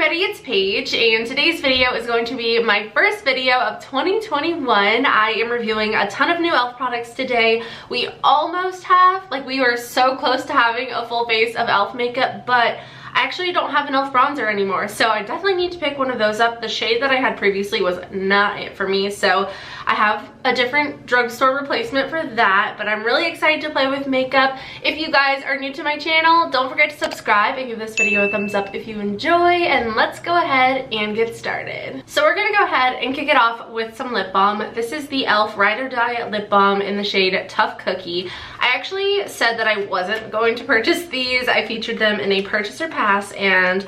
everybody, it's Paige, and today's video is going to be my first video of 2021. I am reviewing a ton of new e.l.f. products today. We almost have, we were so close to having a full face of e.l.f. makeup, but I actually don't have an e.l.f. bronzer anymore, so I definitely need to pick one of those up. The shade that I had previously was not it for me, so I have a different drugstore replacement for that, but I'm really excited to play with makeup. If you guys are new to my channel, don't forget to subscribe and give this video a thumbs up if you enjoy, and let's go ahead and get started. So we're gonna go ahead and kick it off with some lip balm. This is the e.l.f. Ride or Die lip balm in the shade Tough Cookie. I actually said that I wasn't going to purchase these. I featured them in a purchase or pass, and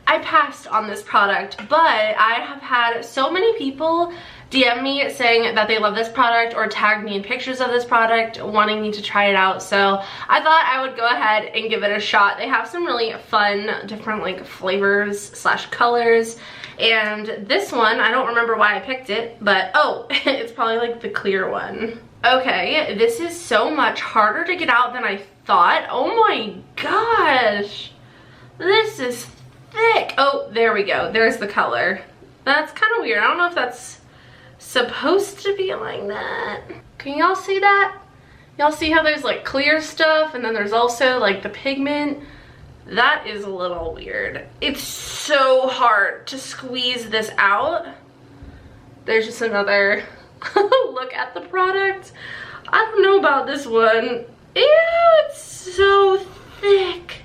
I passed on this product, but I have had so many people DM me saying that they love this product or tag me in pictures of this product wanting me to try it out, so I thought I would go ahead and give it a shot. They have some really fun different flavors slash colors, and this one, I don't remember why I picked it, but oh, it's probably the clear one. Okay, this is so much harder to get out than I thought. Oh my gosh, this is thick. Oh, there we go, there's the color. That's kind of weird. I don't know if that's supposed to be like that. Can y'all see that? Y'all see how there's clear stuff and then there's also the pigment? That is a little weird. It's so hard to squeeze this out. There's just another look at the product. I don't know about this one. Ew, it's so thick.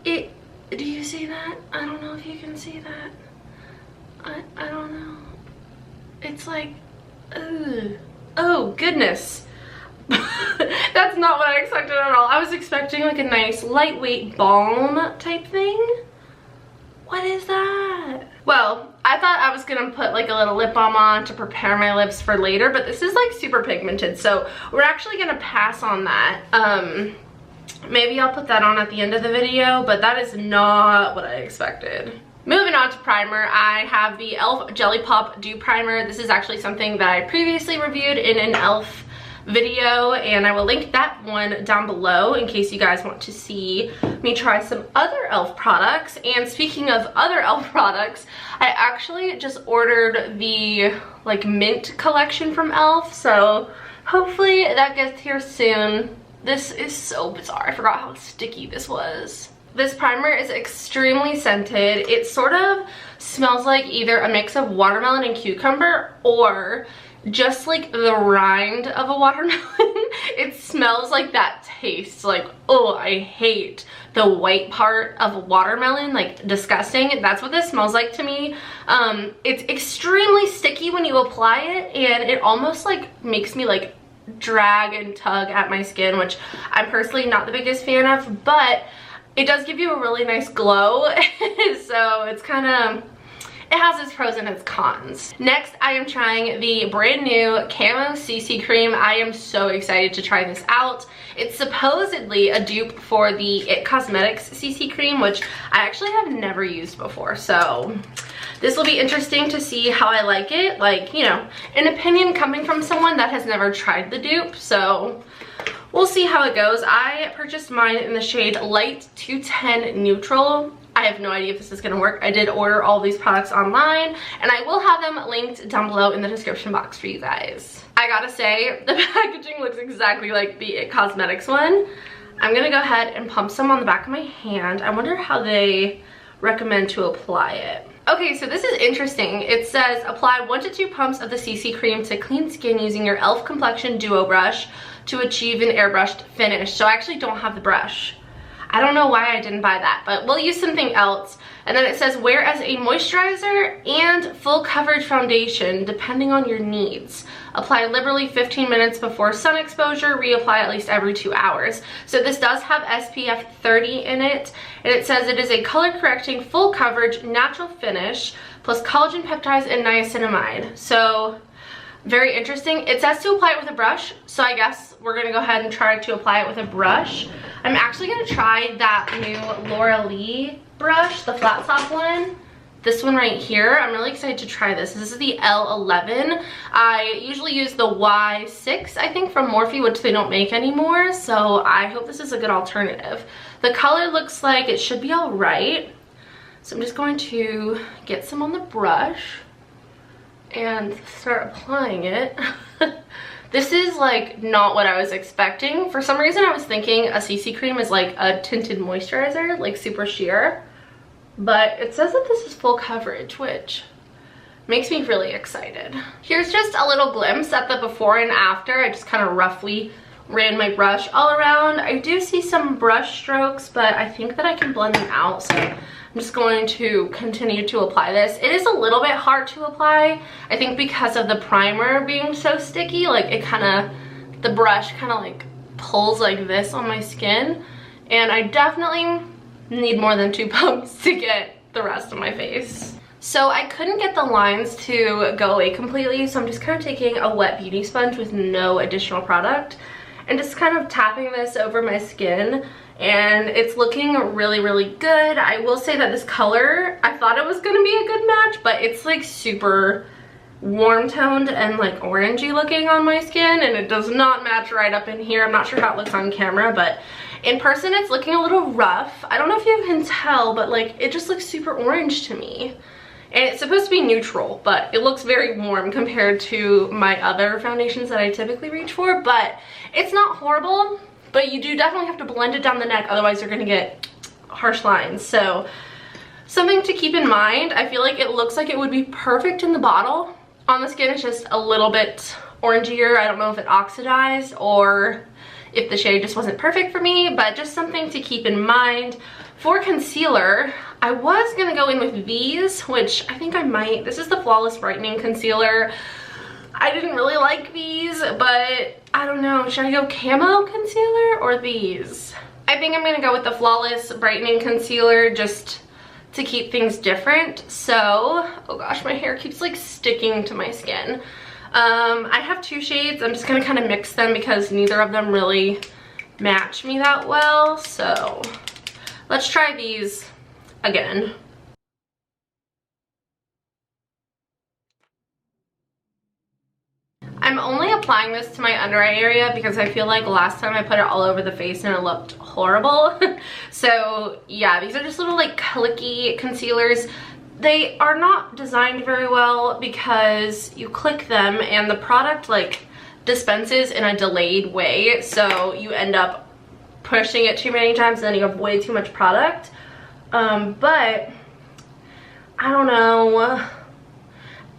Do you see that? I don't know if you can see that. I don't know. It's ugh. Oh goodness. That's not what I expected at all. I was expecting a nice lightweight balm type thing. What is that? Well, I thought I was gonna put a little lip balm on to prepare my lips for later, but this is super pigmented, so we're actually gonna pass on that. Maybe I'll put that on at the end of the video, but that is not what I expected. Moving on to primer, I have the e.l.f. Jelly Pop Dew Primer. This is actually something that I previously reviewed in an e.l.f. video, and I will link that one down below in case you guys want to see me try some other e.l.f. products. And speaking of other e.l.f. products, I actually just ordered the mint collection from e.l.f. so hopefully that gets here soon. This is so bizarre. I forgot how sticky this was. This primer is extremely scented. It sort of smells like either a mix of watermelon and cucumber or just the rind of a watermelon. It smells like that taste. Oh, I hate the white part of watermelon. Disgusting. That's what this smells like to me. It's extremely sticky when you apply it, and it almost makes me drag and tug at my skin, which I'm personally not the biggest fan of, but it does give you a really nice glow. So it's it has its pros and its cons. Next, I am trying the brand new Camo CC Cream. I am so excited to try this out. It's supposedly a dupe for the It Cosmetics CC Cream, which I actually have never used before. So this will be interesting to see how I like it. An opinion coming from someone that has never tried the dupe. So we'll see how it goes. I purchased mine in the shade Light 210 Neutral. I have no idea if this is going to work. I did order all these products online, and I will have them linked down below in the description box for you guys. I gotta say, the packaging looks exactly like the It Cosmetics one. I'm going to go ahead and pump some on the back of my hand. I wonder how they recommend to apply it. Okay, so this is interesting. It says apply 1 to 2 pumps of the CC cream to clean skin using your e.l.f. Complexion Duo Brush to achieve an airbrushed finish. So I actually don't have the brush. I don't know why I didn't buy that, but we'll use something else. And then it says wear as a moisturizer and full coverage foundation depending on your needs. Apply liberally 15 minutes before sun exposure, reapply at least every 2 hours. So this does have SPF 30 in it, and it says it is a color correcting full coverage natural finish plus collagen peptides and niacinamide. So very interesting. It says to apply it with a brush, so I guess we're gonna go ahead and try to apply it with a brush. I'm actually gonna try that new Laura Lee brush, the flat top one. this one right here. I'm really excited to try this. This is the L11. I usually use the Y6, I think, from Morphe, which they don't make anymore. So I hope this is a good alternative. The color looks like it should be all right. So I'm just going to get some on the brush and start applying it. This is like not what I was expecting. For some reason I was thinking a CC cream is like a tinted moisturizer, like super sheer. But it says that this is full coverage, which makes me really excited. Here's just a little glimpse at the before and after. I just kind of roughly ran my brush all around. I do see some brush strokes, but I think that I can blend them out. So I'm just going to continue to apply this. It is a little bit hard to apply, I think, because of the primer being so sticky. Like it kind of, the brush kind of like pulls like this on my skin. And I definitely need more than 2 pumps to get the rest of my face. So I couldn't get the lines to go away completely, so I'm just kind of taking a wet beauty sponge with no additional product and just kind of tapping this over my skin, and it's looking really, really good. I will say that this color, I thought it was gonna be a good match, but it's like super warm toned and like orangey looking on my skin, and it does not match right up in here. I'm not sure how it looks on camera, but in person it's looking a little rough. I don't know if you can tell, but like it just looks super orange to me. And it's supposed to be neutral, but it looks very warm compared to my other foundations that I typically reach for. But it's not horrible, but you do definitely have to blend it down the neck, otherwise you're gonna get harsh lines. So something to keep in mind. I feel like it looks like it would be perfect in the bottle. On the skin it's just a little bit orangier. I don't know if it oxidized or if the shade just wasn't perfect for me, but just something to keep in mind. For concealer, I was gonna go in with these, which I think I might. This is the Flawless Brightening Concealer. I didn't really like these, but I don't know. Should I go camo concealer or these? I think I'm gonna go with the Flawless Brightening Concealer just to keep things different. So, oh gosh, my hair keeps like sticking to my skin. I have 2 shades. I'm just gonna kind of mix them because neither of them really match me that well. So let's try these again. I'm only applying this to my under eye area because I feel like last time I put it all over the face and it looked horrible. So yeah, these are just little like clicky concealers. They are not designed very well because you click them and the product like dispenses in a delayed way, so you end up pushing it too many times and then you have way too much product. But I don't know,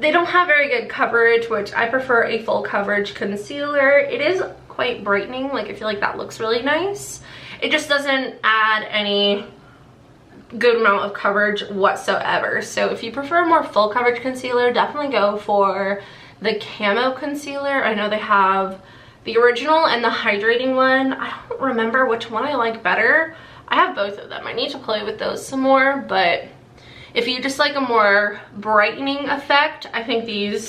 they don't have very good coverage, which I prefer a full coverage concealer. It is quite brightening, like I feel like that looks really nice. It just doesn't add any good amount of coverage whatsoever. So if you prefer a more full coverage concealer, definitely go for the Camo Concealer. I know they have the original and the hydrating one. I don't remember which one I like better. I have both of them. I need to play with those some more, but if you just like a more brightening effect, I think these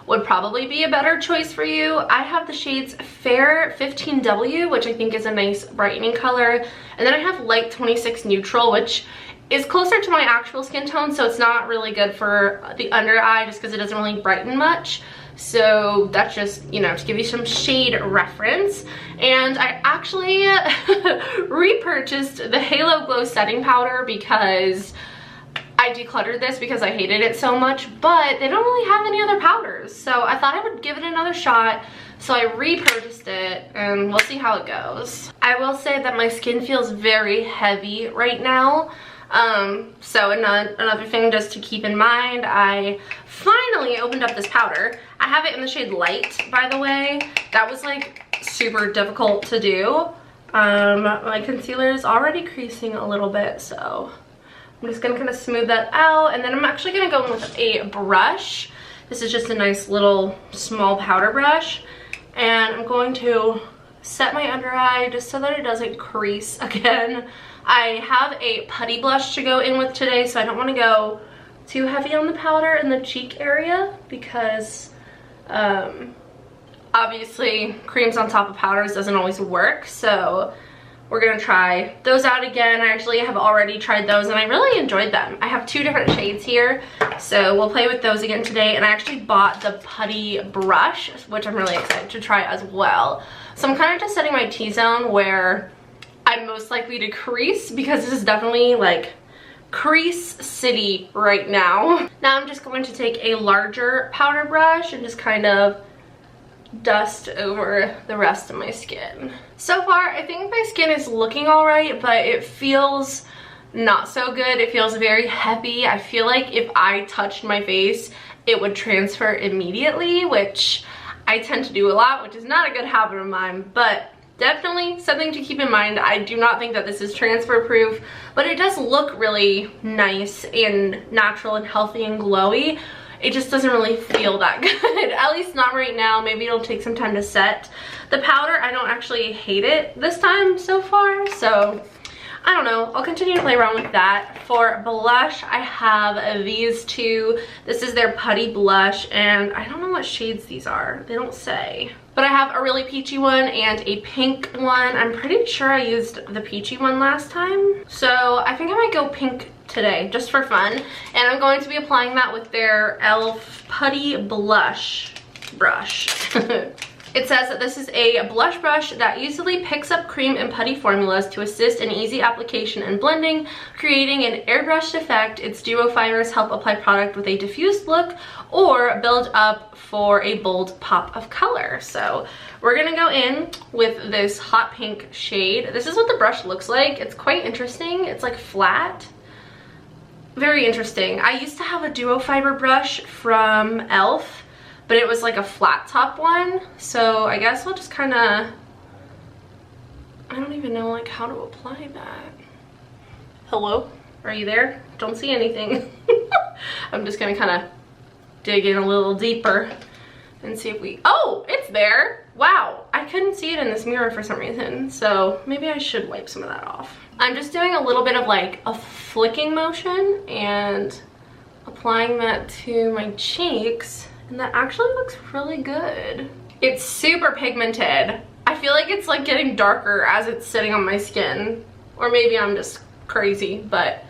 would probably be a better choice for you. I have the shades Fair 15W, which I think is a nice brightening color, and then I have Light 26 Neutral, which is closer to my actual skin tone, so it's not really good for the under eye just because it doesn't really brighten much. So that's just, you know, to give you some shade reference. And I actually repurchased the Halo Glow setting powder because I decluttered this because I hated it so much, but they don't really have any other powders, so I thought I would give it another shot. So I repurchased it and we'll see how it goes. I will say that my skin feels very heavy right now. So another thing just to keep in mind, I finally opened up this powder. I have it in the shade Light, by the way. That was like super difficult to do. My concealer is already creasing a little bit, so I'm just gonna kind of smooth that out, and then I'm actually gonna go in with a brush. This is just a nice little small powder brush, and I'm going to set my under eye just so that it doesn't crease again. I have a putty blush to go in with today, so I don't want to go too heavy on the powder in the cheek area because obviously creams on top of powders doesn't always work. So we're gonna try those out again. I actually have already tried those and I really enjoyed them. I have 2 different shades here, so we'll play with those again today. And I actually bought the putty brush, which I'm really excited to try as well. So I'm kind of just setting my T-zone where I'm most likely to crease, because this is definitely like crease city right now. Now I'm just going to take a larger powder brush and just kind of dust over the rest of my skin. So far, I think my skin is looking all right, but it feels not so good. It feels very heavy. I feel like if I touched my face, it would transfer immediately, which I tend to do a lot, which is not a good habit of mine, but definitely something to keep in mind. I do not think that this is transfer proof, but it does look really nice and natural and healthy and glowy. It just doesn't really feel that good, at least not right now. Maybe it'll take some time to set. The powder, I don't actually hate it this time so far, so I don't know. I'll continue to play around with that. For blush, I have these 2. This is their putty blush, and I don't know what shades these are. They don't say. But I have a really peachy one and a pink one. I'm pretty sure I used the peachy one last time, so I think I might go pink today just for fun. And I'm going to be applying that with their e.l.f. putty blush brush. It says that this is a blush brush that easily picks up cream and putty formulas to assist in easy application and blending, creating an airbrushed effect. Its duo fibers help apply product with a diffused look or build up for a bold pop of color. So we're gonna go in with this hot pink shade. This is what the brush looks like. It's quite interesting. It's like flat. Very interesting. I used to have a duo fiber brush from e.l.f., but it was like a flat top one, so I guess we'll just kind of, I don't even know like how to apply that. Hello? Are you there? Don't see anything. I'm just gonna kind of dig in a little deeper and see if we, oh, it's there. Wow, I couldn't see it in this mirror for some reason, so maybe I should wipe some of that off. I'm just doing a little bit of like a flicking motion and applying that to my cheeks. And that actually looks really good. It's super pigmented. I feel like it's like getting darker as it's sitting on my skin. Or maybe I'm just crazy, but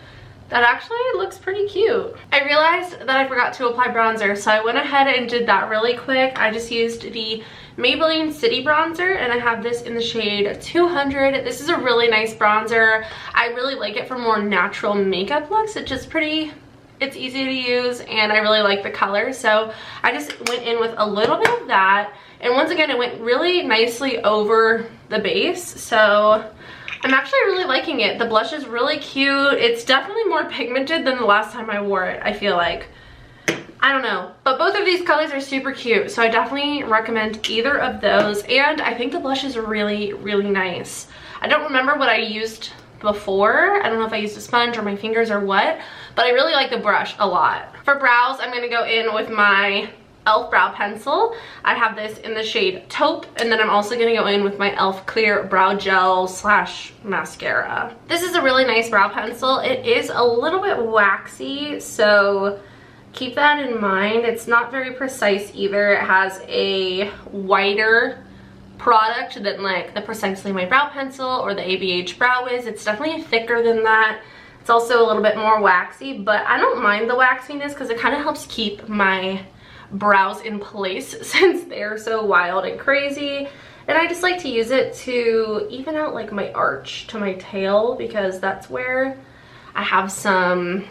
that actually looks pretty cute. I realized that I forgot to apply bronzer, so I went ahead and did that really quick. I just used the Maybelline City Bronzer, and I have this in the shade 200. This is a really nice bronzer. I really like it for more natural makeup looks. It's just pretty, it's easy to use, and I really like the color, so I just went in with a little bit of that, and once again it went really nicely over the base, so I'm actually really liking it. The blush is really cute. It's definitely more pigmented than the last time I wore it, I feel like. I don't know, but both of these colors are super cute, so I definitely recommend either of those, and I think the blush is really, really nice. I don't remember what I used before. I don't know if I used a sponge or my fingers or what, but I really like the brush a lot. For brows, I'm gonna go in with my e.l.f. brow pencil. I have this in the shade Taupe, and then I'm also gonna go in with my e.l.f. clear brow gel slash mascara. This is a really nice brow pencil. It is a little bit waxy, so keep that in mind. It's not very precise either. It has a wider product than like the Precisely My Brow Pencil or the ABH Brow Wiz. It's definitely thicker than that. It's also a little bit more waxy, but I don't mind the waxiness because it kind of helps keep my brows in place since they're so wild and crazy. And I just like to use it to even out like my arch to my tail, because that's where I have some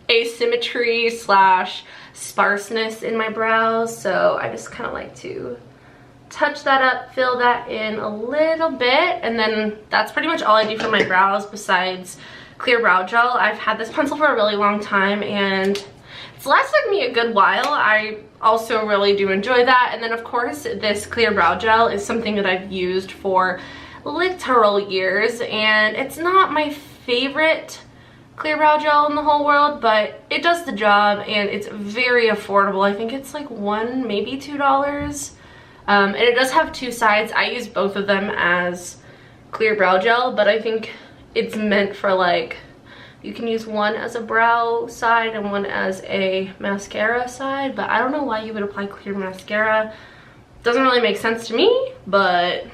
asymmetry slash sparseness in my brows. So I just kind of like to touch that up, fill that in a little bit, and then that's pretty much all I do for my brows besides clear brow gel. I've had this pencil for a really long time and it's lasted me a good while. I also really do enjoy that. And then of course this clear brow gel is something that I've used for literal years, and it's not my favorite clear brow gel in the whole world, but it does the job and it's very affordable. I think it's like $1, maybe $2. And it does have 2 sides. I use both of them as clear brow gel, but I think it's meant for like, you can use one as a brow side and one as a mascara side, but I don't know why you would apply clear mascara. Doesn't really make sense to me, but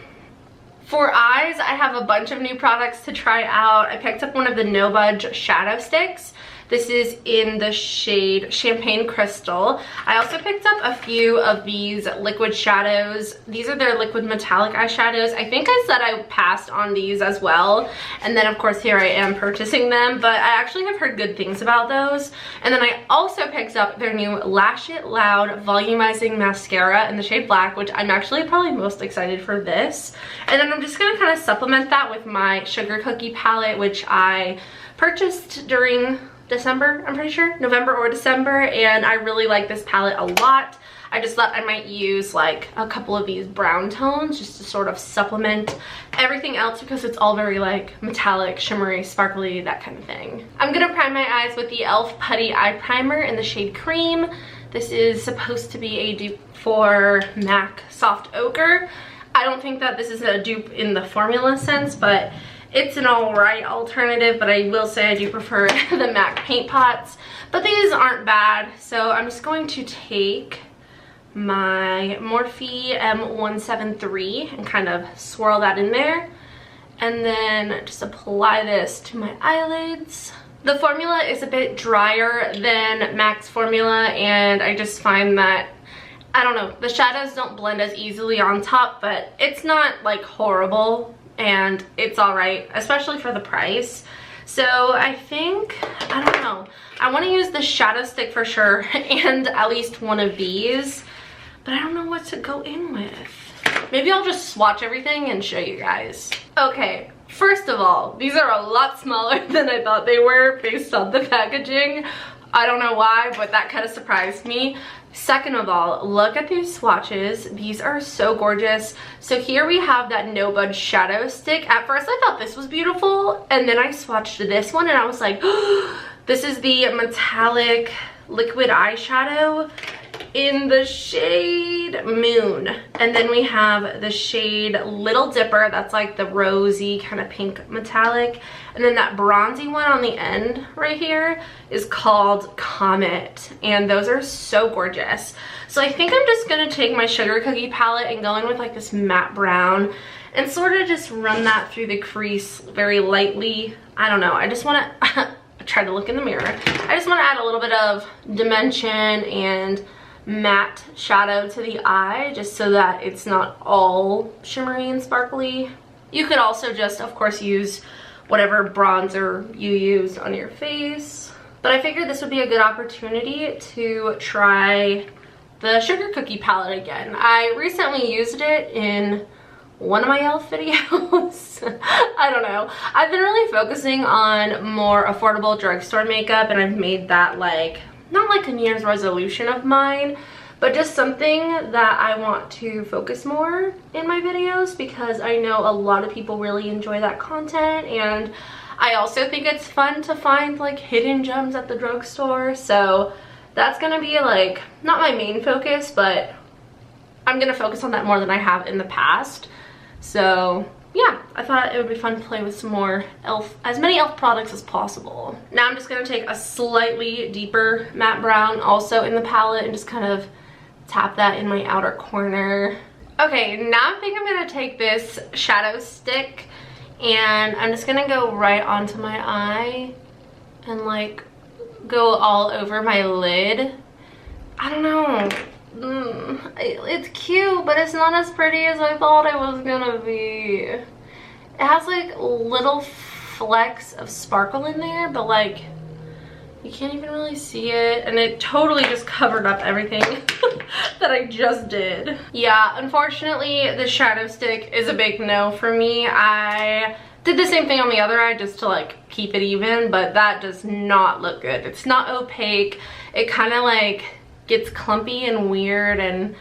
For eyes, I have a bunch of new products to try out. I picked up one of the No Budge shadow sticks. This is in the shade Champagne Crystal. I also picked up a few of these liquid shadows. These are their liquid metallic eyeshadows. I think I said I passed on these as well. And then of course here I am purchasing them, but I actually have heard good things about those. And then I also picked up their new Lash It Loud Volumizing Mascara in the shade Black, which I'm actually probably most excited for this. And then I'm just gonna kind of supplement that with my Sugar Cookie palette, which I purchased during December, I'm pretty sure, November or December, and I really like this palette a lot. I just thought I might use like a couple of these brown tones just to sort of supplement everything else because it's all very like metallic, shimmery, sparkly, that kind of thing. I'm gonna prime my eyes with the e.l.f. Putty Eye Primer in the shade Cream. This is supposed to be a dupe for MAC Soft Ochre. I don't think that this is a dupe in the formula sense, but it's an alright alternative, but I will say I do prefer the MAC paint pots. But these aren't bad, so I'm just going to take my Morphe M173 and kind of swirl that in there. And then just apply this to my eyelids. The formula is a bit drier than MAC's formula, and I just find that, I don't know, the shadows don't blend as easily on top, but it's not like horrible. And it's all right, especially for the price. So I think, I don't know, I want to use the shadow stick for sure and at least one of these, but I don't know what to go in with. Maybe I'll just swatch everything and show you guys. Okay, first of all, these are a lot smaller than I thought they were based on the packaging. I don't know why, but that kind of surprised me. Second of all, look at these swatches. These are so gorgeous. So here we have that No Budge shadow stick. At first I thought this was beautiful, and then I swatched this one and I was like, oh, this is the metallic liquid eyeshadow in the shade Moon. And then we have the shade Little Dipper, that's like the rosy kind of pink metallic. And then that bronzy one on the end right here is called Comet, and those are so gorgeous. So I think I'm just gonna take my Sugar Cookie palette and go in with like this matte brown and sort of just run that through the crease very lightly. I don't know, I just wanna try to look in the mirror. I just wanna add a little bit of dimension and matte shadow to the eye, just so that it's not all shimmery and sparkly. You could also just, of course, use whatever bronzer you use on your face. But I figured this would be a good opportunity to try the Sugar Cookie palette again. I recently used it in one of my e.l.f. videos. I don't know. I've been really focusing on more affordable drugstore makeup, and I've made that like, not like a New Year's resolution of mine, but just something that I want to focus more in my videos because I know a lot of people really enjoy that content, and I also think it's fun to find like hidden gems at the drugstore. So that's gonna be like, not my main focus, but I'm gonna focus on that more than I have in the past. So yeah, I thought it would be fun to play with some more e.l.f., as many e.l.f. products as possible. Now I'm just gonna take a slightly deeper matte brown also in the palette and just kind of tap that in my outer corner. Okay, now I think I'm gonna take this shadow stick and I'm just gonna go right onto my eye and like go all over my lid. I don't know. It's cute, but it's not as pretty as I thought it was gonna be. It has like little flecks of sparkle in there, but like you can't even really see it, and it totally just covered up everything that I just did. Yeah, unfortunately the shadow stick is a big no for me. I did the same thing on the other eye just to like keep it even, but that does not look good. It's not opaque. It kind of like gets clumpy and weird, and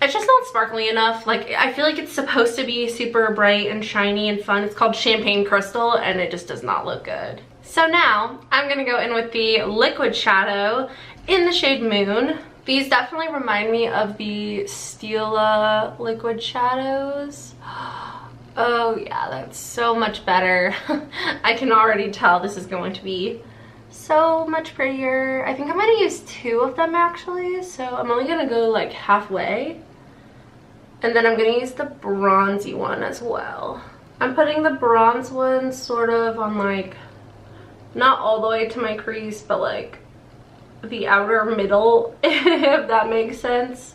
it's just not sparkly enough. Like, I feel like it's supposed to be super bright and shiny and fun. It's called Champagne Crystal, and it just does not look good. So now I'm gonna go in with the liquid shadow in the shade Moon. These definitely remind me of the Stila liquid shadows. Oh yeah, that's so much better. I can already tell this is going to be so much prettier. I think I'm gonna use two of them actually, so I'm only gonna go like halfway. And then I'm gonna use the bronzy one as well. I'm putting the bronze one sort of on like, not all the way to my crease, but like the outer middle, if that makes sense.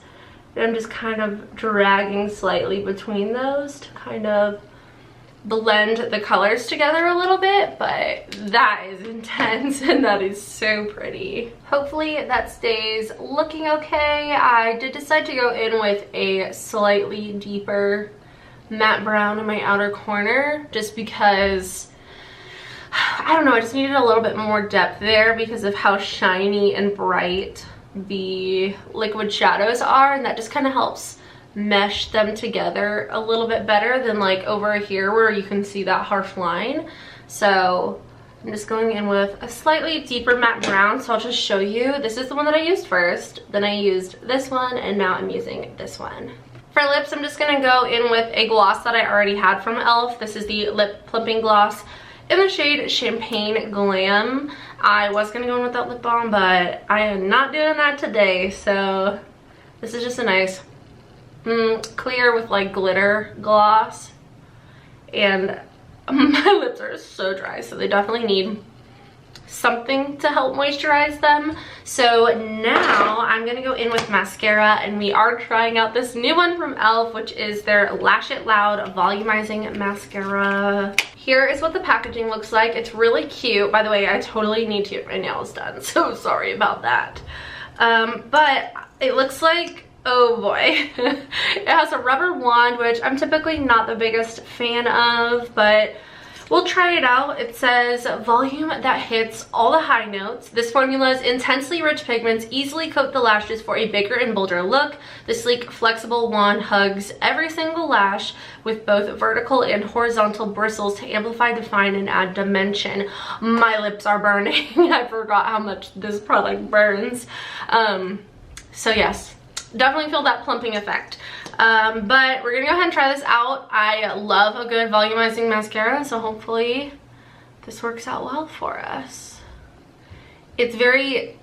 And I'm just kind of dragging slightly between those to kind of blend the colors together a little bit, but that is intense and that is so pretty. Hopefully that stays looking okay. I did decide to go in with a slightly deeper matte brown in my outer corner just because, I don't know, I just needed a little bit more depth there because of how shiny and bright the liquid shadows are, and that just kind of helps mesh them together a little bit better than like over here where you can see that harsh line. So I'm just going in with a slightly deeper matte brown, so I'll just show you. This is the one that I used first, then I used this one, and now I'm using this one. For lips, I'm just gonna go in with a gloss that I already had from e.l.f. This is the Lip Plumping Gloss in the shade Champagne Glam. I was gonna go in with that lip balm, but I am not doing that today, so this is just a nice clear with like glitter gloss. And my lips are so dry, so they definitely need something to help moisturize them. So now I'm gonna go in with mascara, and we are trying out this new one from e.l.f., which is their Lash It Loud Volumizing Mascara. Here is what the packaging looks like. It's really cute. By the way, I totally need to get my nails done, so sorry about that. But it looks like, oh boy. It has a rubber wand, which I'm typically not the biggest fan of, but we'll try it out. It says volume that hits all the high notes. This formula's intensely rich pigments easily coat the lashes for a bigger and bolder look. The sleek, flexible wand hugs every single lash with both vertical and horizontal bristles to amplify, define, and add dimension. My lips are burning. I forgot how much this product burns. So yes, definitely feel that plumping effect. But we're gonna go ahead and try this out. I love a good volumizing mascara, so hopefully this works out well for us. It's very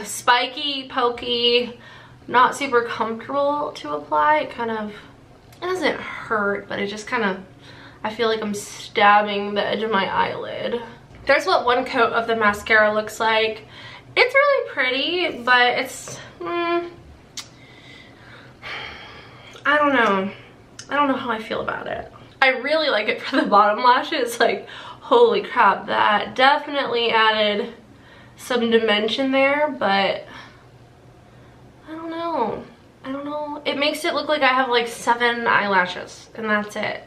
spiky, pokey, not super comfortable to apply. It doesn't hurt, but it just kind of, I feel like I'm stabbing the edge of my eyelid. There's what one coat of the mascara looks like. It's really pretty, but it's, I don't know how I feel about it. I really like it for the bottom lashes. Like, holy crap, that definitely added some dimension there, but I don't know. It makes it look like I have like 7 eyelashes, and that's it.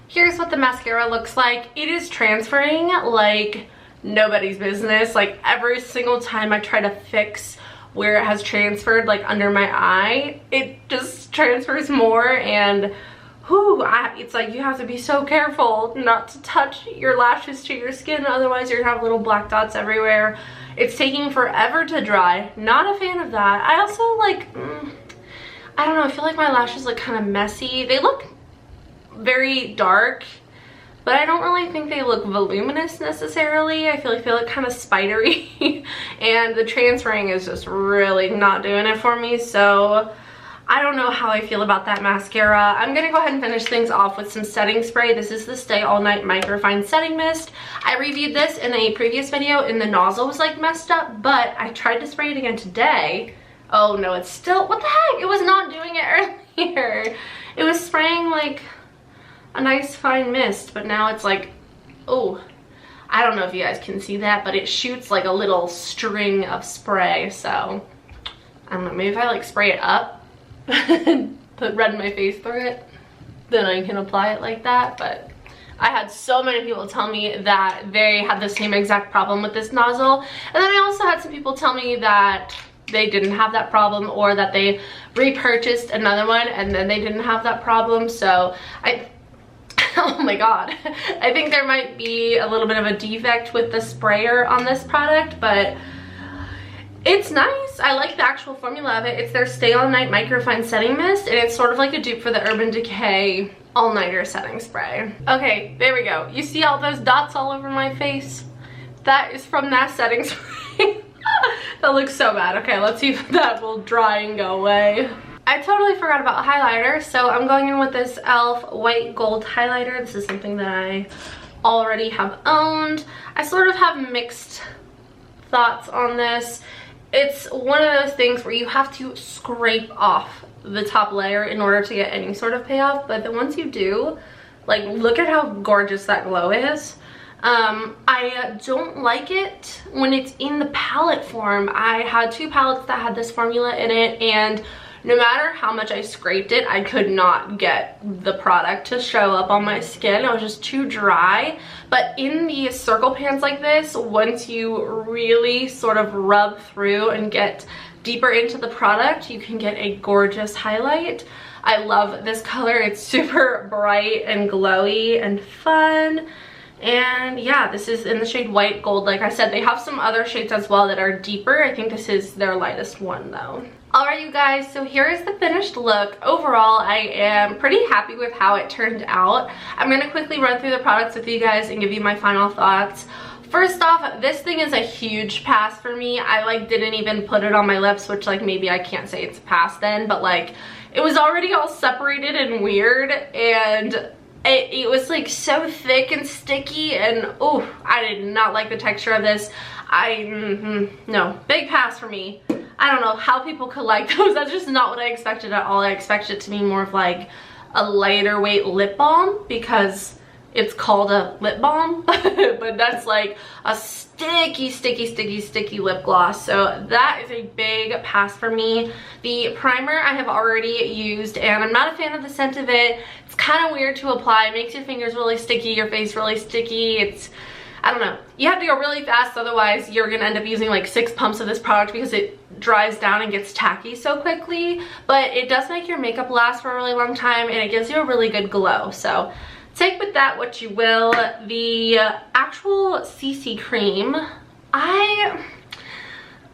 Here's what the mascara looks like. It is transferring like nobody's business. Like, every single time I try to fix where it has transferred, like under my eye, it just transfers more, and it's like you have to be so careful not to touch your lashes to your skin, otherwise you're gonna have little black dots everywhere. It's taking forever to dry. Not a fan of that. I also like, I don't know, I feel like my lashes look kind of messy. They look very dark, but I don't really think they look voluminous necessarily. I feel like they look kind of spidery and the transferring is just really not doing it for me. So I don't know how I feel about that mascara. I'm gonna go ahead and finish things off with some setting spray. This is the Stay All Night Microfine Setting Mist. I reviewed this in a previous video and the nozzle was like messed up, but I tried to spray it again today. Oh no, it's still, what the heck? It was not doing it earlier. It was spraying like a nice fine mist, but now it's like, oh, I don't know if you guys can see that, but it shoots like a little string of spray. So I don't know, maybe if I like spray it up and put red in my face through it, then I can apply it like that. But I had so many people tell me that they had the same exact problem with this nozzle, and then I also had some people tell me that they didn't have that problem, or that they repurchased another one and then they didn't have that problem. So oh my god, I think there might be a little bit of a defect with the sprayer on this product, but it's nice. I like the actual formula of it. It's their Stay All Night Microfine Setting Mist, and it's sort of like a dupe for the Urban Decay All Nighter Setting Spray. Okay, there we go. You see all those dots all over my face? That is from that setting spray. That looks so bad. Okay, let's see if that will dry and go away. I totally forgot about highlighter, so I'm going in with this e.l.f. white gold highlighter. This is something that I already have owned. I sort of have mixed thoughts on this. It's one of those things where you have to scrape off the top layer in order to get any sort of payoff, but then once you do, like, look at how gorgeous that glow is. I don't like it when it's in the palette form. I had 2 palettes that had this formula in it, and no matter how much I scraped it, I could not get the product to show up on my skin. It was just too dry. But in the circle pans like this, once you really sort of rub through and get deeper into the product, you can get a gorgeous highlight. I love this color. It's super bright and glowy and fun. And yeah, this is in the shade white gold. Like I said, they have some other shades as well that are deeper. I think this is their lightest one though. Alright you guys, so here is the finished look. Overall, I am pretty happy with how it turned out. I'm going to quickly run through the products with you guys and give you my final thoughts. First off, this thing is a huge pass for me. I like didn't even put it on my lips, which like maybe I can't say it's a pass then, but like it was already all separated and weird, and it was like so thick and sticky, and oh, I did not like the texture of this. No, big pass for me. I don't know how people could like those. That's just not what I expected at all. I expected it to be more of like a lighter weight lip balm because it's called a lip balm, but that's like a sticky lip gloss. So that is a big pass for me. The primer I have already used, and I'm not a fan of the scent of it. It's kind of weird to apply. It makes your fingers really sticky, your face really sticky. I don't know. You have to go really fast, otherwise you're gonna end up using like 6 pumps of this product because it dries down and gets tacky so quickly. But it does make your makeup last for a really long time, and it gives you a really good glow. So take with that what you will. The actual CC cream, I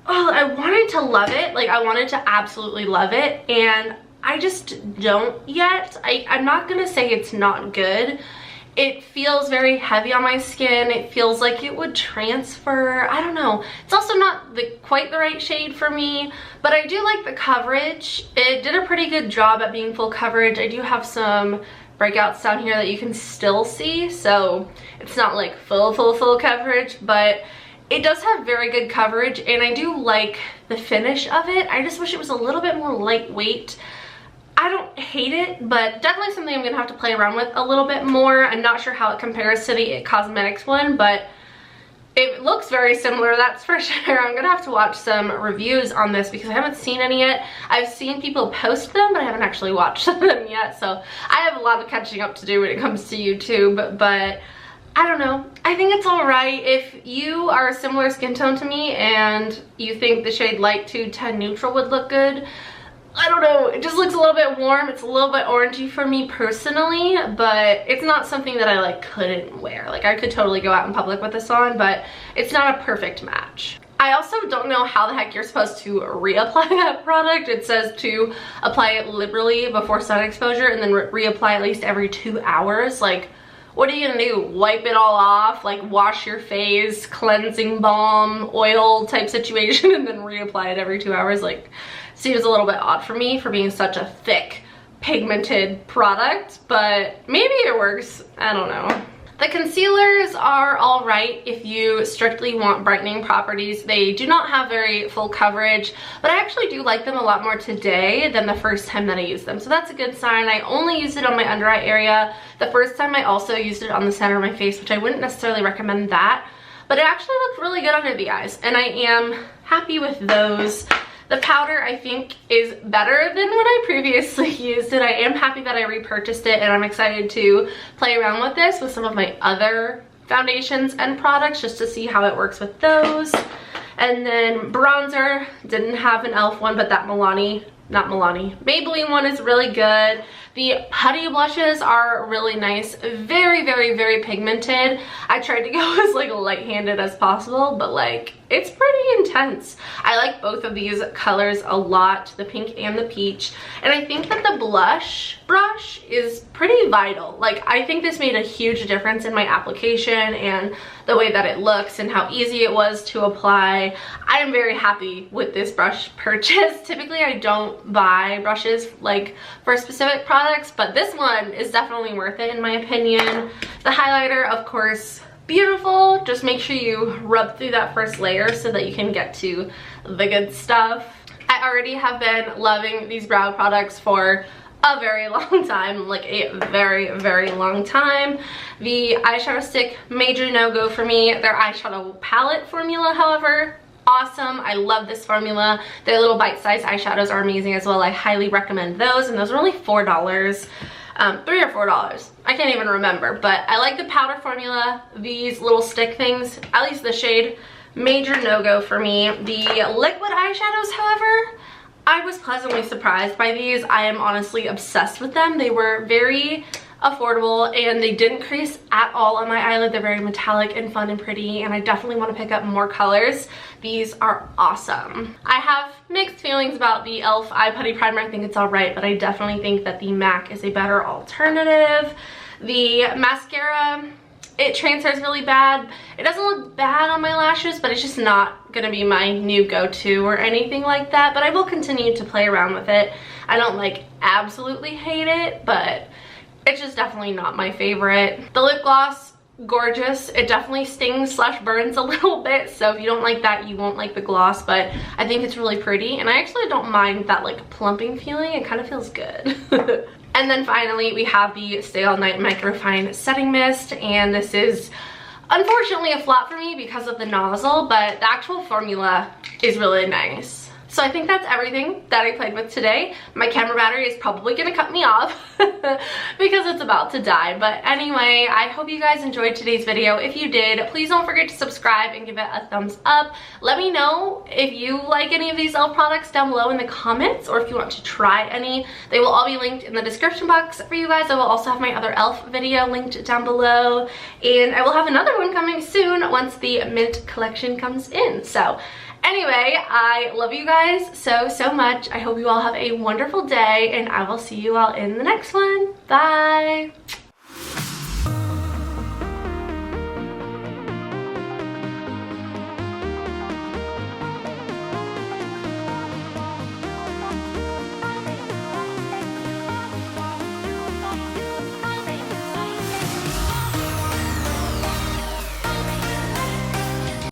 wanted to love it. Like, I wanted to absolutely love it, and I just don't yet. I'm not gonna say it's not good. It feels very heavy on my skin. It feels like it would transfer. I don't know. It's also not quite the right shade for me, but I do like the coverage. It did a pretty good job at being full coverage. I do have some breakouts down here that you can still see, so it's not like full coverage, but it does have very good coverage, and I do like the finish of it. I just wish it was a little bit more lightweight. I don't hate it, but definitely something I'm gonna have to play around with a little bit more. I'm not sure how it compares to the IT Cosmetics one, but it looks very similar, that's for sure. I'm gonna have to watch some reviews on this because I haven't seen any yet. I've seen people post them, but I haven't actually watched them yet, so I have a lot of catching up to do when it comes to YouTube, but I don't know. I think it's alright. If you are a similar skin tone to me and you think the shade Light 210 Neutral would look good, I don't know, it just looks a little bit warm. It's a little bit orangey for me personally, but it's not something that I like couldn't wear. Like, I could totally go out in public with this on, but it's not a perfect match. I also don't know how the heck you're supposed to reapply that product. It says to apply it liberally before sun exposure and then reapply at least every 2 hours. Like, what are you gonna do? Wipe it all off? Like, wash your face, cleansing balm, oil type situation, and then reapply it every 2 hours? Like, seems a little bit odd for me for being such a thick, pigmented product, but maybe it works. I don't know. The concealers are alright if you strictly want brightening properties. They do not have very full coverage, but I actually do like them a lot more today than the first time that I used them. So that's a good sign. I only used it on my under eye area. The first time I also used it on the center of my face, which I wouldn't necessarily recommend that, but it actually looked really good under the eyes, and I am happy with those. The powder, I think, is better than when I previously used it. I am happy that I repurchased it, and I'm excited to play around with this with some of my other foundations and products just to see how it works with those. And then bronzer, didn't have an e.l.f. one, but that Maybelline one is really good. The putty blushes are really nice. Very, very, very pigmented. I tried to go as like light-handed as possible, but like, it's pretty intense. I like both of these colors a lot, the pink and the peach. And I think that the blush brush is pretty vital. Like, I think this made a huge difference in my application and the way that it looks and how easy it was to apply. I am very happy with this brush purchase. Typically, I don't buy brushes like for specific products, but this one is definitely worth it in my opinion. The highlighter, of course, beautiful. Just make sure you rub through that first layer so that you can get to the good stuff. I already have been loving these brow products for a very long time, like a very, very long time. The eyeshadow stick, major no-go for me. Their eyeshadow palette formula, however, awesome. I love this formula. Their little bite-sized eyeshadows are amazing as well. I highly recommend those, and those are only $4. $3 or $4. I can't even remember, but I like the powder formula. These little stick things, at least the shade, major no-go for me. The liquid eyeshadows, however, I was pleasantly surprised by these. I am honestly obsessed with them. They were very affordable and they didn't crease at all on my eyelid. They're very metallic and fun and pretty, and I definitely want to pick up more colors. These are awesome. I have mixed feelings about the e.l.f. Eye Putty Primer. I think it's alright, but I definitely think that the MAC is a better alternative. The mascara, it transfers really bad. It doesn't look bad on my lashes, but it's just not gonna be my new go-to or anything like that, but I will continue to play around with it. I don't like absolutely hate it, but it's just definitely not my favorite. The lip gloss, gorgeous. It definitely stings slash burns a little bit, so if you don't like that, you won't like the gloss, but I think it's really pretty, and I actually don't mind that like plumping feeling. It kind of feels good. And then finally, we have the Stay All Night Microfine Setting Mist, and this is unfortunately a flop for me because of the nozzle, but the actual formula is really nice. So I think that's everything that I played with today. My camera battery is probably gonna cut me off because it's about to die. But anyway, I hope you guys enjoyed today's video. If you did, please don't forget to subscribe and give it a thumbs up. Let me know if you like any of these e.l.f. products down below in the comments, or if you want to try any. They will all be linked in the description box for you guys. I will also have my other e.l.f. video linked down below, and I will have another one coming soon once the Mint collection comes in. So anyway, I love you guys so much. I hope you all have a wonderful day, and I will see you all in the next one. Bye!